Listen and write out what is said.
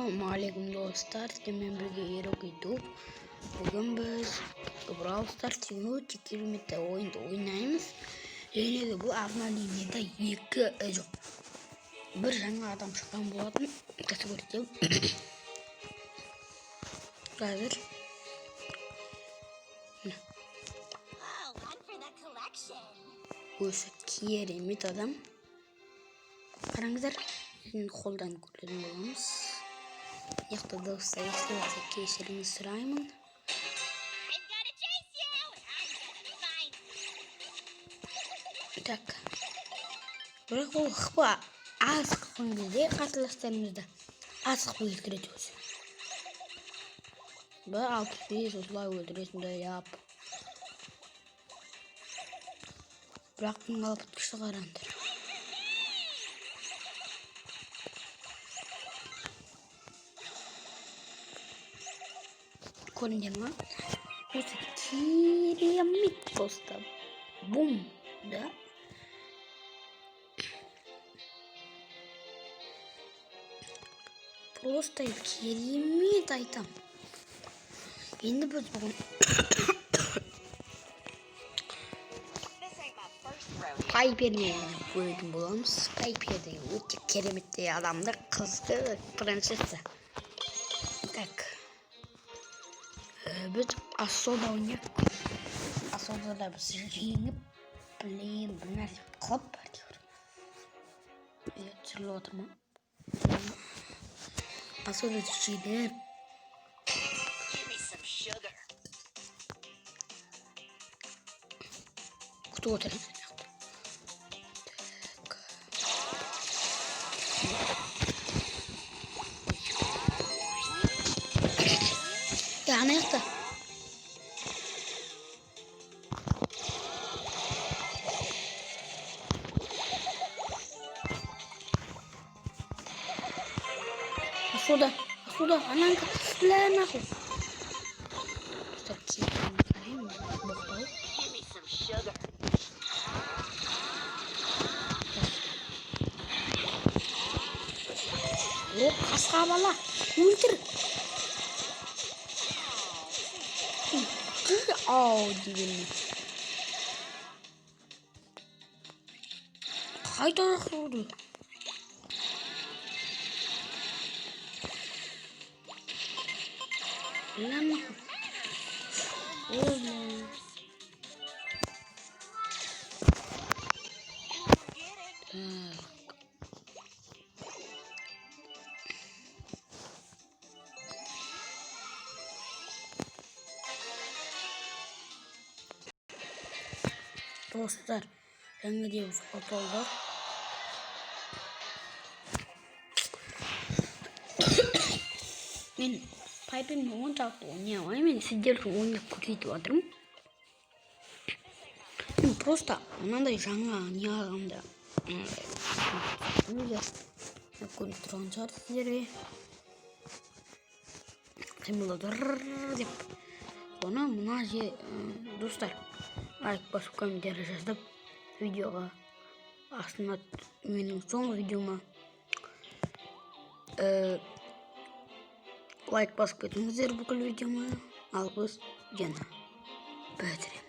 Assalamualaikum dostlar. Sizlerle birlikte Erok YouTube. Bugün biz Brawl Stars Ultimate oyunda oynayımız. Yine de bu avnalimede yok. Bir жаңа adam çıkan bu adam kasıp öğreteceğim. Hazır. Bu keremit adam. Karangızlar. Şimdi koldan gördüm olamız. Yakta dostlar istiyorsa keşirimi sırayımın. Tak. Bırak o hıpa az kıfın bizde katlaşlarımızda az kıfı ilgiletiyoruz. Böyle 600 otlar öldürüyorsun da yap. Bıraktın alıp tutuşta karandır. Koyacağım lan. Bu kiremit posta. Bum da. Просто керемет айтам. Енді біз бүгін Piper'мен көретін боламыз. Piper деген өте кереметтей адамды, қызды принцесса. Так. Біз особо ойнап, особода біз жеңіп, білейін, бір нәрсе қылып бар деймін. Түсіріліп отыр ма? Особо жеңіп. Күтіп отырамыз. Ya nerede? Сюда, сюда, она для нахуй. Такие О, қасқа бала, өлтір. Ау дегенмен. Қайда қылды? Ләмі. Ой. Dostlar, жаңа девіз отолдар. Мен Piper'мен оншалықты ойнай алмаймын. Мен сіздер үшін ойнап көрсетіп жатырмын. Мен просто мынандай жаңа не алғанда көріп тұрған шығар сіздерге. Қимылдар деп. Оны мына достар лайк басып комментарий жазып видеоға астына менің соңғы видеома лайк басып кетіңіздер бүкіл видеома. Ал біз жаңа бітіреміз.